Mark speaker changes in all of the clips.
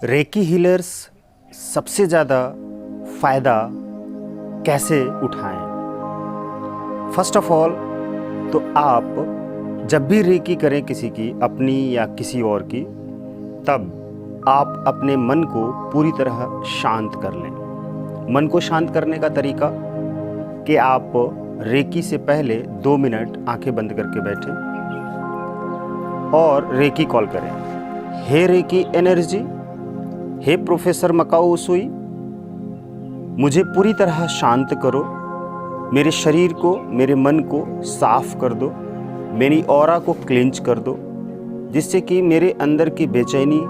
Speaker 1: Recce healers सबसे ज़्यादा फ़ायदा कैसे उठाएं? फर्स्ट ऑफ ऑल तो आप जब भी रेकी करें किसी की, अपनी या किसी और की, तब आप अपने मन को पूरी तरह शांत कर लें। मन को शांत करने का तरीका कि आप रेकी से पहले 2 मिनट आंखें बंद करके बैठें और रेकी कॉल करें। हे रेकी एनर्जी, हे प्रोफेसर मकाओ उसुई, मुझे पूरी तरह शांत करो, मेरे शरीर को, मेरे मन को साफ कर दो, मेरी ऑरा को क्लेंच कर दो, जिससे कि मेरे अंदर की बेचैनी,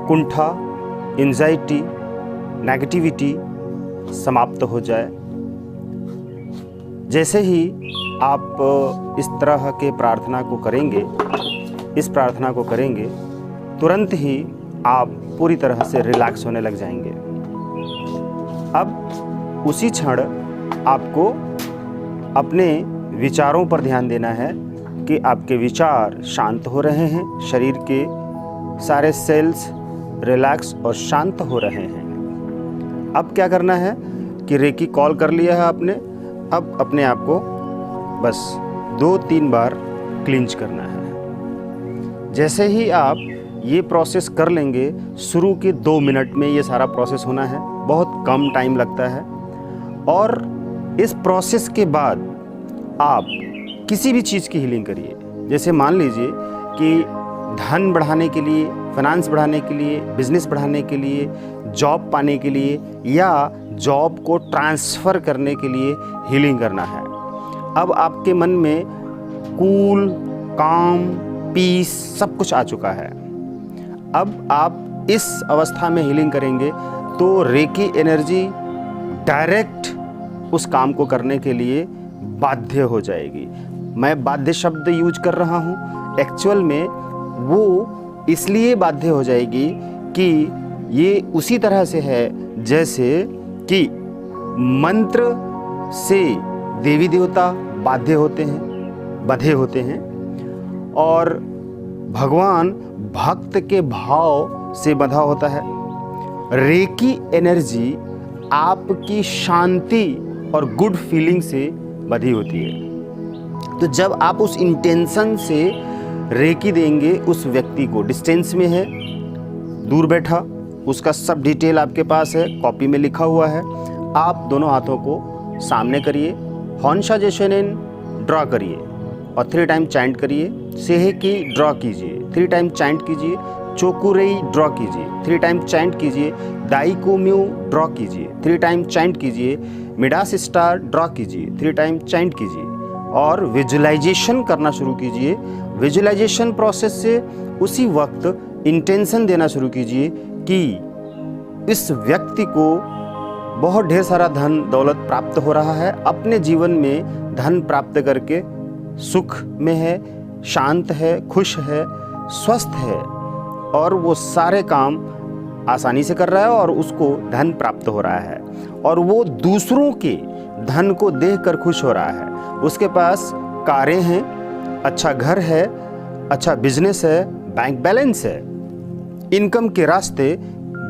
Speaker 1: कुंठा, एंजाइटी, नेगेटिविटी समाप्त हो जाए। जैसे ही आप इस तरह के प्रार्थना को करेंगे, इस प्रार्थना को करेंगे, तुरंत ही आप पूरी तरह से रिलैक्स होने लग जाएंगे। अब उसी क्षण आपको अपने विचारों पर ध्यान देना है कि आपके विचार शांत हो रहे हैं, शरीर के सारे सेल्स रिलैक्स और शांत हो रहे हैं। अब क्या करना है कि रेकी कॉल कर लिया है आपने, अब अपने आप को बस 2-3 बार क्लिंच करना है। जैसे ही आप ये प्रोसेस कर लेंगे, शुरू के 2 मिनट में ये सारा प्रोसेस होना है, बहुत कम टाइम लगता है। और इस प्रोसेस के बाद आप किसी भी चीज़ की हीलिंग करिए। जैसे मान लीजिए कि धन बढ़ाने के लिए, फाइनेंस बढ़ाने के लिए, बिजनेस बढ़ाने के लिए, जॉब पाने के लिए या जॉब को ट्रांसफ़र करने के लिए हीलिंग करना है। अब आपके मन में कूल, काम, पीस सब कुछ आ चुका है। अब आप इस अवस्था में हीलिंग करेंगे तो रेकी एनर्जी डायरेक्ट उस काम को करने के लिए बाध्य हो जाएगी। मैं बाध्य शब्द यूज कर रहा हूँ, एक्चुअल में वो इसलिए बाध्य हो जाएगी कि ये उसी तरह से है जैसे कि मंत्र से देवी देवता बाध्य होते हैं, बंधे होते हैं, और भगवान भक्त के भाव से बंधा होता है। रेकी एनर्जी आपकी शांति और गुड फीलिंग से बंधी होती है। तो जब आप उस इंटेंशन से रेकी देंगे, उस व्यक्ति को डिस्टेंस में है, दूर बैठा, उसका सब डिटेल आपके पास है, कॉपी में लिखा हुआ है, आप दोनों हाथों को सामने करिए, हॉन्शा जेशेनेन ड्रॉ करिए और 3 टाइम चैंट करिए। सेहे की ड्रॉ कीजिए, 3 टाइम चैंट कीजिए। चोकुरेई ड्रॉ कीजिए, 3 टाइम चैंट कीजिए। दाई को म्यू ड्रॉ कीजिए, 3 टाइम चैंट कीजिए। मिडास स्टार ड्रॉ कीजिए, 3 टाइम चैंट कीजिए और विजुअलाइजेशन करना शुरू कीजिए। विजुअलाइजेशन प्रोसेस से उसी वक्त इंटेंशन देना शुरू कीजिए कि इस व्यक्ति को बहुत ढेर सारा धन दौलत प्राप्त हो रहा है, अपने जीवन में धन प्राप्त करके सुख में है, शांत है, खुश है, स्वस्थ है और वो सारे काम आसानी से कर रहा है और उसको धन प्राप्त हो रहा है और वो दूसरों के धन को देखकर खुश हो रहा है। उसके पास कारें हैं, अच्छा घर है, अच्छा बिजनेस है, बैंक बैलेंस है, इनकम के रास्ते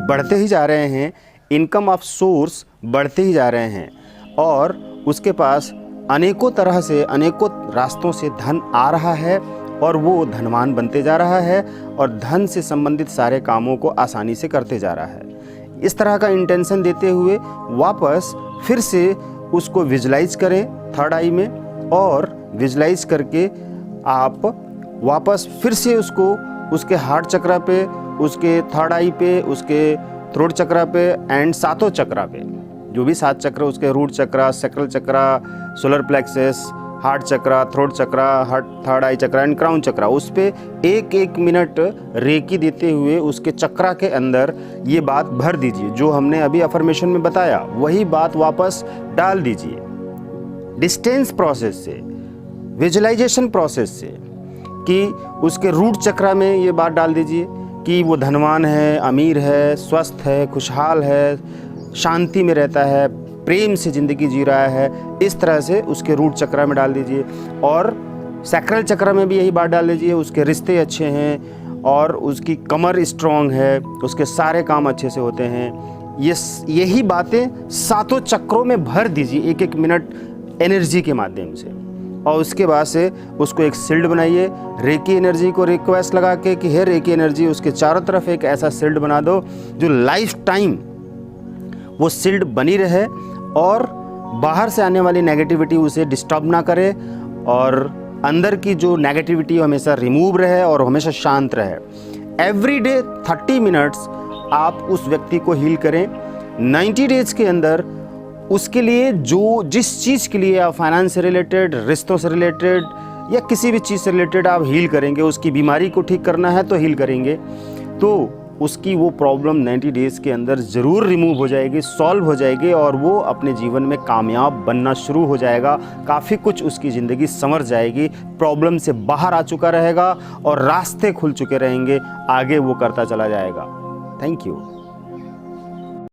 Speaker 1: बढ़ते ही जा रहे हैं, इनकम ऑफ सोर्स बढ़ते ही जा रहे हैं और उसके पास अनेकों तरह से, अनेकों रास्तों से धन आ रहा है और वो धनवान बनते जा रहा है और धन से संबंधित सारे कामों को आसानी से करते जा रहा है। इस तरह का इंटेंशन देते हुए वापस फिर से उसको विजुलाइज करें 3rd आई में, और विजुलाइज करके आप वापस फिर से उसको उसके हार्ट चक्रा पे, उसके 3rd आई पे, उसके थ्रोट चक्रा पे एंड 7 चक्रा पे, जो भी 7 चक्र, उसके root chakra, sacral chakra, solar plexus, heart chakra, throat chakra, heart 3rd eye chakra and crown chakra, उस पे 1-1 मिनट रेकी देते हुए उसके चक्रा के अंदर ये बात भर दीजिए। जो हमने अभी अफर्मेशन में बताया वही बात वापस डाल दीजिए। डिस्टेंस प्रोसेस से, विजुअलाइजेशन प्रोसेस से, कि उसके रूट चक्रा में ये बात डाल दीजिए कि वो धनवान है, अमीर है, स्वस्थ है, खुशहाल है, शांति में रहता है, प्रेम से ज़िंदगी जी रहा है। इस तरह से उसके रूट चक्रा में डाल दीजिए और सैक्रल चक्र में भी यही बात डाल दीजिए, उसके रिश्ते अच्छे हैं और उसकी कमर स्ट्रॉन्ग है, उसके सारे काम अच्छे से होते हैं। यही बातें सातों चक्रों में भर दीजिए एक एक मिनट एनर्जी के माध्यम से, और उसके बाद से उसको एक शील्ड बनाइए। रेकी एनर्जी को रिक्वेस्ट लगा के कि हे रेकी एनर्जी, उसके चारों तरफ एक ऐसा शील्ड बना दो जो लाइफ टाइम वो शील्ड बनी रहे और बाहर से आने वाली नेगेटिविटी उसे डिस्टर्ब ना करे, और अंदर की जो नेगेटिविटी हमेशा रिमूव रहे और हमेशा शांत रहे। एवरी डे 30 मिनट्स आप उस व्यक्ति को हील करें। 90 डेज के अंदर उसके लिए जिस चीज़ के लिए आप फाइनेंस से रिलेटेड, रिश्तों से रिलेटेड या किसी भी चीज़ से रिलेटेड आप हील करेंगे, उसकी बीमारी को ठीक करना है तो हील करेंगे, तो उसकी वो प्रॉब्लम 90 डेज़ के अंदर ज़रूर रिमूव हो जाएगी, सॉल्व हो जाएगी, और वो अपने जीवन में कामयाब बनना शुरू हो जाएगा। काफ़ी कुछ उसकी ज़िंदगी संवर जाएगी, प्रॉब्लम से बाहर आ चुका रहेगा और रास्ते खुल चुके रहेंगे, आगे वो करता चला जाएगा। Thank you.